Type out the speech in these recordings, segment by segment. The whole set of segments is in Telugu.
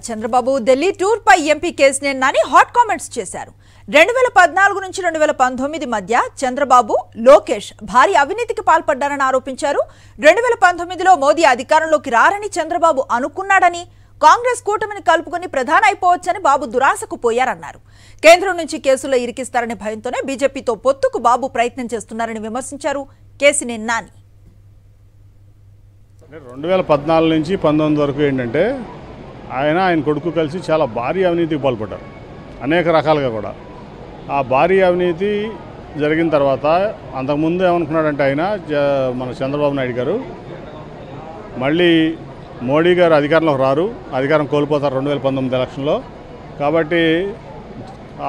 చంద్రబాబు ఢిల్లీ టూర్ పై MP Kesineni Nani hot comments చేశారు. 2014 నుంచి 2019 మధ్య చంద్రబాబు, లోకేష్ భారీ అవినీతికి పాల్పడ్డారని ఆరోపించారు. 2019లో మోదీ అధికారంలోకి రారని చంద్రబాబు అనుకున్నాడని, కాంగ్రెస్ కూటమిని కలుపుకొని ప్రధాని అయిపోవచ్చని బాబు దురాశకు పోయారన్నారు. కేంద్రం నుంచి కేసులో ఇరికిస్తారనే భయంతోనే బీజేపీతో పొత్తుకు బాబు ప్రయత్నం చేస్తున్నారని విమర్శించారు కేసినేని నాని. 2014 నుంచి 19 వరకు ఏంటంటే ఆయన కొడుకు కలిసి చాలా భారీ అవినీతికి పాల్పడ్డారు, అనేక రకాలుగా కూడా. ఆ భారీ అవినీతి జరిగిన తర్వాత అంతకుముందు ఏమనుకున్నాడంటే ఆయన మన చంద్రబాబు నాయుడు గారు మళ్ళీ మోడీ గారు అధికారంలోకి రారు, అధికారం కోల్పోతారు 2019 ఎలక్షన్లో. కాబట్టి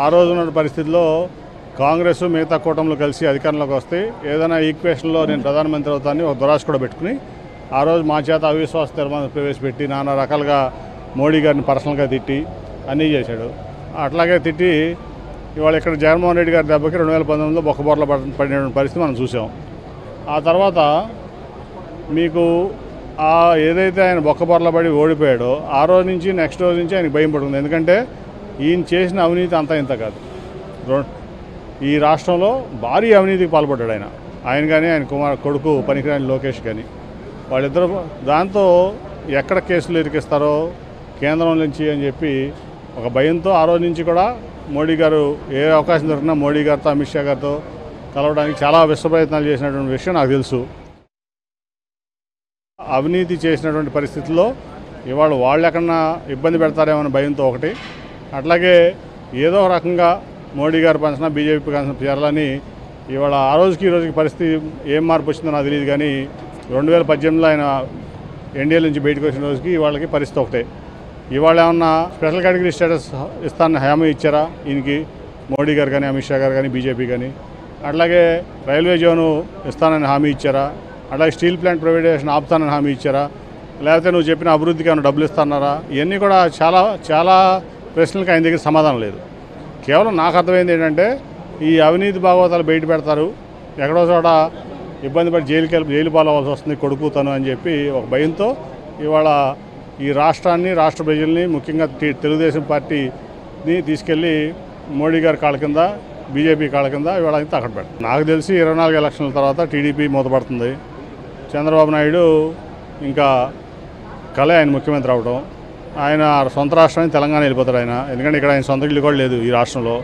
ఆ రోజున్న పరిస్థితుల్లో కాంగ్రెస్ మిగతా కూటమిలు కలిసి అధికారంలోకి వస్తే ఏదైనా ఈక్వేషన్లో నేను ప్రధానమంత్రి అవుతానని ఒక దురాశ కూడా పెట్టుకుని ఆ రోజు మా చేత అవిశ్వాస తీర్మానం ప్రవేశపెట్టి నానా రకాలుగా మోడీ గారిని పర్సనల్గా తిట్టి అన్నీ చేశాడు. అట్లాగే తిట్టి ఇవాళ ఇక్కడ జగన్మోహన్ రెడ్డి గారి దెబ్బకి 2019లో బొక్కబోర్ల పడిన పరిస్థితి మనం చూసాం. ఆ తర్వాత మీకు ఏదైతే ఆయన బొక్కబోర్ల పడి ఓడిపోయాడో ఆ రోజు నుంచి నెక్స్ట్ రోజు నుంచి ఆయనకు భయం పడుతుంది. ఎందుకంటే ఈయన చేసిన అవినీతి అంతా ఇంత కాదు. ఈ రాష్ట్రంలో భారీ అవినీతికి పాల్పడ్డాడు ఆయన కానీ ఆయన కొడుకు పనికిరాని లోకేష్ కానీ. వాళ్ళిద్దరు దాంతో ఎక్కడ కేసులు ఇరికిస్తారో కేంద్రం నుంచి అని చెప్పి ఒక భయంతో ఆ రోజు నుంచి కూడా మోడీ గారు ఏ అవకాశం దొరికినా మోడీ గారితో, అమిత్ షా గారితో కలవడానికి చాలా విశ్వ ప్రయత్నాలు చేసినటువంటి విషయం నాకు తెలుసు. అవినీతి చేసినటువంటి పరిస్థితుల్లో ఇవాళ వాళ్ళు ఎక్కడన్నా ఇబ్బంది పెడతారేమో అనే భయంతో ఒకటి, అట్లాగే ఏదో రకంగా మోడీ గారు పంచినా బీజేపీ పంచిన చేరాలని ఇవాళ ఆ రోజుకి ఈ రోజుకి పరిస్థితి ఏం మార్పు వచ్చిందో నాకు తెలియదు. కానీ 2018లో ఆయన ఎన్డీఏ నుంచి బయటకు వచ్చిన రోజుకి వాళ్ళకి పరిస్థితి ఒకటే. ఇవాళ ఏమన్నా స్పెషల్ కేటగిరీ స్టేటస్ ఇస్తానని హామీ ఇచ్చారా ఈయనకి మోడీ గారు కానీ, అమిత్ షా గారు కానీ, బీజేపీ కానీ? అట్లాగే రైల్వే జోను ఇస్తానని హామీ ఇచ్చారా? అట్లాగే స్టీల్ ప్లాంట్ ప్రైవేటైజేషన్ ఆపుతానని హామీ ఇచ్చారా? లేకపోతే నువ్వు చెప్పిన అభివృద్ధికి ఏమైనా డబ్బులు ఇస్తానన్నారా? ఇవన్నీ కూడా చాలా ప్రశ్నలకు ఆయన దగ్గర సమాధానం లేదు. కేవలం నాకు అర్థమైంది ఏంటంటే ఈ అవినీతి భాగవతాలు బయట పెడతారు, ఎక్కడో చోట ఇబ్బంది పడి జైలు పాలవలసి వస్తుంది కొడుకుతాను అని చెప్పి ఒక భయంతో ఇవాళ ఈ రాష్ట్రాన్ని, రాష్ట్ర ప్రజల్ని, ముఖ్యంగా తెలుగుదేశం పార్టీని తీసుకెళ్ళి మోడీ గారి కాళ్ళ కింద, బీజేపీ కాళ్ళ కింద ఇవాళ అయితే అక్కడ పెడతారు. నాకు తెలిసి 24 ఎలక్షన్ల తర్వాత టీడీపీ మూతపడుతుంది. చంద్రబాబు నాయుడు ఇంకా కలే ఆయన ముఖ్యమంత్రి అవడం. ఆయన సొంత రాష్ట్రాన్ని తెలంగాణ వెళ్ళిపోతాడు ఆయన, ఎందుకంటే ఇక్కడ ఆయన సొంత ఇల్లు కూడా లేదు ఈ రాష్ట్రంలో.